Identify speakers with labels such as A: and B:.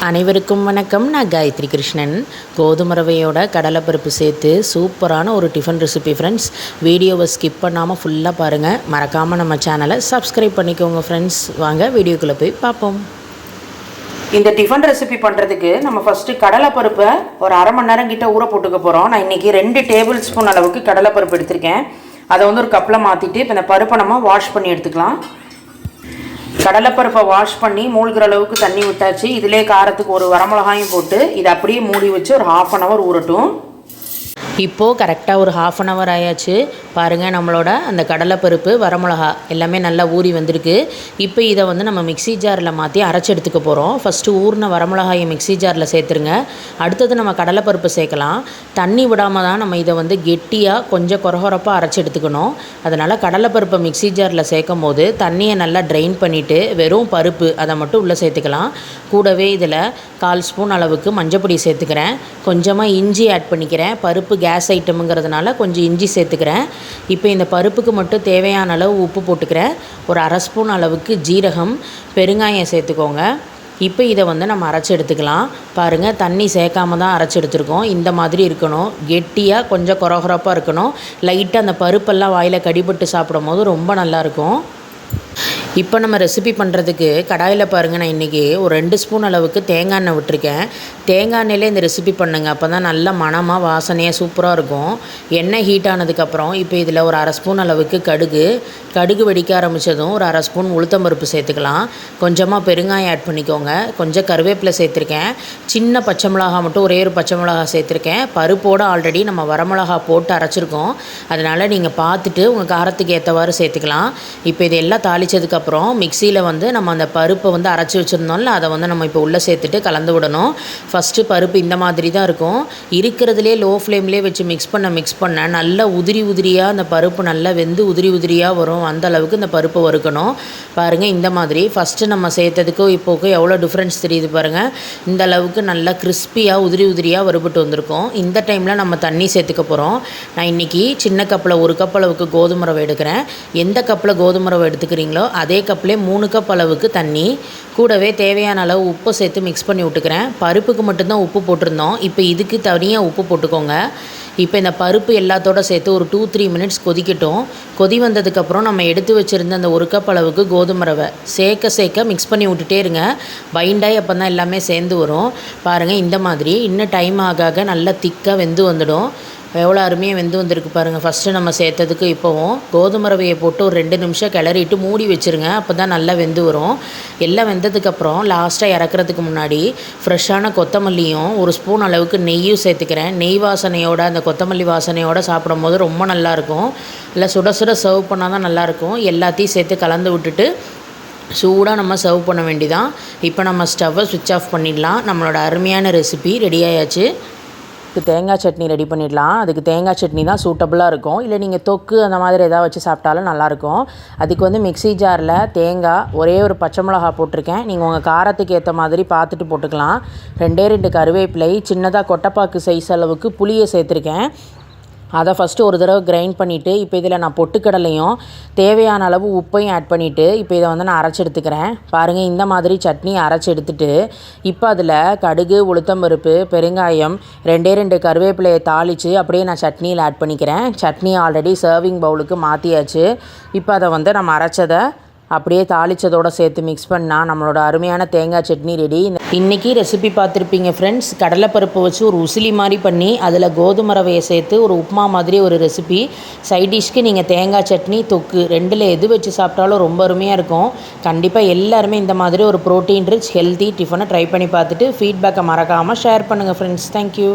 A: அனைவருக்கும் வணக்கம். நான் காயத்ரி கிருஷ்ணன். கோதுமை ரவையோட கடலைப்பருப்பு சேர்த்து சூப்பரான ஒரு டிஃபன் ரெசிபி ஃப்ரெண்ட்ஸ். வீடியோவை ஸ்கிப் பண்ணாமல் ஃபுல்லாக பாருங்கள். மறக்காமல் நம்ம சேனலை சப்ஸ்கிரைப் பண்ணிக்கோங்க ஃப்ரெண்ட்ஸ். வாங்க வீடியோக்குள்ளே போய் பார்ப்போம். இந்த டிஃபன் ரெசிபி பண்ணுறதுக்கு நம்ம ஃபஸ்ட்டு கடலைப்பருப்பை ஒரு அரை மணி நேரம் கிட்ட ஊற போட்டுக்க போகிறோம். நான் இன்றைக்கி 2 டேபிள் ஸ்பூன் அளவுக்கு கடலைப்பருப்பு எடுத்திருக்கேன். அதை வந்து ஒரு கப்பில் மாற்றிட்டு இப்போ இந்த பருப்பை நம்ம வாஷ் பண்ணி எடுத்துக்கலாம். கடலைப்பருப்பை வாஷ் பண்ணி மூழ்கிற அளவுக்கு தண்ணி விட்டாச்சு. இதிலே காரத்துக்கு ஒரு வரமிளகாயும் போட்டு இதை அப்படியே மூடி வச்சு ஒரு 1/2 hour ஊறட்டும். இப்போது கரெக்டாக ஒரு 1/2 hour ஆயாச்சு. பாருங்கள், நம்மளோட அந்த கடலைப்பருப்பு வரமிளகா எல்லாமே நல்லா ஊறி வந்திருக்கு. இப்போ இதை வந்து நம்ம மிக்ஸி ஜாரில் மாற்றி அரைச்சி எடுத்துக்க போகிறோம். ஃபஸ்ட்டு ஊறின வரமிளகாயை மிக்ஸி ஜாரில் சேர்த்துருங்க. அடுத்தது நம்ம கடலைப்பருப்பு சேர்க்கலாம். தண்ணி விடாமல் தான் நம்ம இதை வந்து கெட்டியாக கொஞ்சம் கொரகொரப்பாக அரைச்சி எடுத்துக்கணும். அதனால் கடலைப்பருப்பை மிக்ஸி ஜாரில் சேர்க்கும் போது தண்ணியை நல்லா ட்ரைன் பண்ணிவிட்டு வெறும் பருப்பு அதை மட்டும் உள்ளே சேர்த்துக்கலாம். கூடவே இதில் 1/4 ஸ்பூன் அளவுக்கு மஞ்சப்பொடி சேர்த்துக்கிறேன். கொஞ்சமாக இஞ்சி ஆட் பண்ணிக்கிறேன். பருப்பு கேஸ் ஐட்டமுங்கிறதுனால கொஞ்சம் இஞ்சி சேர்த்துக்கிறேன். இப்போ இந்த பருப்புக்கு மட்டும் தேவையான அளவு உப்பு போட்டுக்கிறேன். ஒரு 1/2 ஸ்பூன் அளவுக்கு ஜீரகம், பெருங்காயம் சேர்த்துக்கோங்க. இப்போ இதை வந்து நம்ம அரைச்சி எடுத்துக்கலாம். பாருங்கள், தண்ணி சேர்க்காம தான் அரைச்சி எடுத்துருக்கோம். இந்த மாதிரி இருக்கணும். கெட்டியாக கொஞ்சம் கொரகொரப்பாக இருக்கணும். லைட்டாக அந்த பருப்பெல்லாம் வாயில் கடிபட்டு சாப்பிடும் போது ரொம்ப நல்லாயிருக்கும். இப்போ நம்ம ரெசிபி பண்ணுறதுக்கு கடாயில் பாருங்கள், நான் இன்றைக்கி ஒரு 2 ஸ்பூன் அளவுக்கு தேங்காய் எண்ணெய் விட்டுருக்கேன். தேங்காய் எண்ணெயிலே இந்த ரெசிபி பண்ணுங்க. அப்போ தான் நல்ல மணமாக வாசனையாக சூப்பராக இருக்கும். எண்ணெய் ஹீட் ஆனதுக்கப்புறம் இப்போ இதில் ஒரு 1/2 ஸ்பூன் அளவுக்கு கடுகு வெடிக்க ஆரம்பித்ததும் ஒரு 1/2 ஸ்பூன் உளுத்தம்பருப்பு சேர்த்துக்கலாம். கொஞ்சமாக பெருங்காயம் ஆட் பண்ணிக்கோங்க. கொஞ்சம் கருவேப்பிலை சேர்த்துருக்கேன். சின்ன பச்சை மிளகா மட்டும் ஒரே ஒரு பச்சை மிளகா சேர்த்துருக்கேன். பருப்போடு ஆல்ரெடி நம்ம வரமிளகா போட்டு அரைச்சிருக்கோம். அதனால் நீங்கள் பார்த்துட்டு உங்கள் காரத்துக்கு ஏற்றவாறு சேர்த்துக்கலாம். இப்போ இதெல்லாம் தாளித்ததுக்கப்புறம் மிக்சியில் வந்து நம்ம அந்த பருப்பை வந்து அரைச்சி வச்சுருந்தோம்ல, அதை வந்து நம்ம இப்போ உள்ளே சேர்த்துட்டு கலந்து விடணும். ஃபஸ்ட்டு பருப்பு இந்த மாதிரி தான் இருக்கும். இருக்கிறதுலே லோ ஃப்ளேம்லேயே வச்சு மிக்ஸ் பண்ண நல்லா உதிரியாக அந்த பருப்பு நல்லா வெந்து உதிரியாக வரும். அந்த அளவுக்கு இந்த பருப்பை வறுக்கணும். பாருங்கள், இந்த மாதிரி ஃபஸ்ட்டு நம்ம சேர்த்ததுக்கும் இப்போக்கும் எவ்வளோ டிஃப்ரென்ஸ் தெரியுது பாருங்கள். இந்த அளவுக்கு நல்லா கிறிஸ்பியாக உதிரியாக வறுபட்டு வந்திருக்கும். இந்த டைமில் நம்ம தண்ணி சேர்த்துக்க போகிறோம். நான் இன்றைக்கி சின்ன கப்பில் 1 கப் அளவுக்கு கோதுமை ரவை எடுக்கிறேன். எந்த கப்பில் கோதுமை ரவை எடுத்துக்கிறீங்களோ அதே கப்லேயே 3 கப் அளவுக்கு தண்ணி, கூடவே தேவையான அளவு உப்பு சேர்த்து மிக்ஸ் பண்ணி விட்டுக்கிறேன். பருப்புக்கு மட்டும்தான் உப்பு போட்டிருந்தோம். இப்போ இதுக்கு தனியாக உப்பு போட்டுக்கோங்க. இப்போ இந்த பருப்பு எல்லாத்தோடு சேர்த்து ஒரு 2-3 மினிட்ஸ் கொதிக்கட்டும். கொதி வந்ததுக்கப்புறம் நம்ம எடுத்து வச்சுருந்த அந்த 1 கப் அளவுக்கு கோதுமை ரவை சேர்க்க மிக்ஸ் பண்ணி விட்டுட்டே இருங்க. பைண்டாகி அப்போ தான் எல்லாமே சேர்ந்து வரும். பாருங்கள், இந்த மாதிரி இன்னும் டைம் ஆக நல்லா திக்காக வெந்து வந்துடும். எவ்வளோ அருமையாக வெந்து வந்திருக்கு பாருங்கள். ஃபஸ்ட்டு நம்ம சேர்த்ததுக்கு இப்போவும் கோதுமை ரவையை போட்டு ஒரு 2 நிமிஷம் கிளறிட்டு மூடி வச்சுருங்க. அப்போ தான் நல்லா வெந்து வரும். எல்லாம் வெந்ததுக்கப்புறம் லாஸ்ட்டாக இறக்குறதுக்கு முன்னாடி ஃப்ரெஷ்ஷான கொத்தமல்லியும் 1 ஸ்பூன் அளவுக்கு நெய்யும் சேர்த்துக்கிறேன். நெய் வாசனையோட அந்த கொத்தமல்லி வாசனையோடு சாப்பிடும் போது ரொம்ப நல்லாயிருக்கும். இல்லை சுட சர்வ் பண்ணால் தான் நல்லாயிருக்கும். எல்லாத்தையும் சேர்த்து கலந்து விட்டுட்டு சூடாக நம்ம சர்வ் பண்ண வேண்டிதான். இப்போ நம்ம ஸ்டவ்வை ஸ்விட்ச் ஆஃப் பண்ணிடலாம். நம்மளோட அருமையான ரெசிபி ரெடி ஆயாச்சு. தேங்காய் சட்னி ரெடி பண்ணிடலாம். அதுக்கு தேங்காய் சட்னி தான் சூட்டபுளாக இருக்கும். இல்லை நீங்கள் தொக்கு அந்த மாதிரி எதாவது வச்சு சாப்பிட்டாலும் நல்லாயிருக்கும். அதுக்கு வந்து மிக்ஸி ஜாரில் தேங்காய், ஒரே ஒரு பச்சை மிளகா போட்டிருக்கேன். நீங்கள் உங்கள் காரத்துக்கு ஏற்ற மாதிரி பார்த்துட்டு போட்டுக்கலாம். 2 கருவேப்பிலை, சின்னதாக கொட்டைப்பாக்கு சைஸ் அளவுக்கு புளியை சேர்த்துருக்கேன். அதை ஃபஸ்ட்டு ஒரு தடவை கிரைண்ட் பண்ணிவிட்டு இப்போ இதில் நான் பொட்டுக்கடலையும் தேவையான அளவு உப்பையும் ஆட் பண்ணிவிட்டு இப்போ இதை வந்து நான் அரைச்சி எடுத்துக்கிறேன். பாருங்கள், இந்த மாதிரி சட்னி அரைச்சி எடுத்துகிட்டு இப்போ அதில் கடுகு, உளுத்தம்பருப்பு, பெருங்காயம், 2 கருவேப்பிலையை தாளித்து அப்படியே நான் சட்னியில் ஆட் பண்ணிக்கிறேன். சட்னி ஆல்ரெடி சர்விங் பவுலுக்கு மாற்றியாச்சு. இப்போ அதை வந்து நம்ம அரைச்சதை அப்படியே தாளித்ததோடு சேர்த்து மிக்ஸ் பண்ணால் நம்மளோட அருமையான தேங்காய் சட்னி ரெடி. இன்றைக்கி ரெசிபி பார்த்துருப்பீங்க ஃப்ரெண்ட்ஸ். கடலைப்பருப்பை வச்சு ஒரு உசிலி மாதிரி பண்ணி அதில் கோதுமை ரவையை சேர்த்து ஒரு உப்புமா மாதிரி ஒரு ரெசிபி. சைட் டிஷ்க்கு நீங்கள் தேங்காய் சட்னி, தொக்கு 2ல் எது வச்சு சாப்பிட்டாலும் ரொம்ப அருமையாக இருக்கும். கண்டிப்பாக எல்லாருமே இந்த மாதிரி ஒரு ப்ரோட்டீன் ரிச் ஹெல்த்தி டிஃபனை ட்ரை பண்ணி பார்த்துட்டு ஃபீட்பேக்கை மறக்காமல் ஷேர் பண்ணுங்கள் ஃப்ரெண்ட்ஸ். தேங்க்யூ.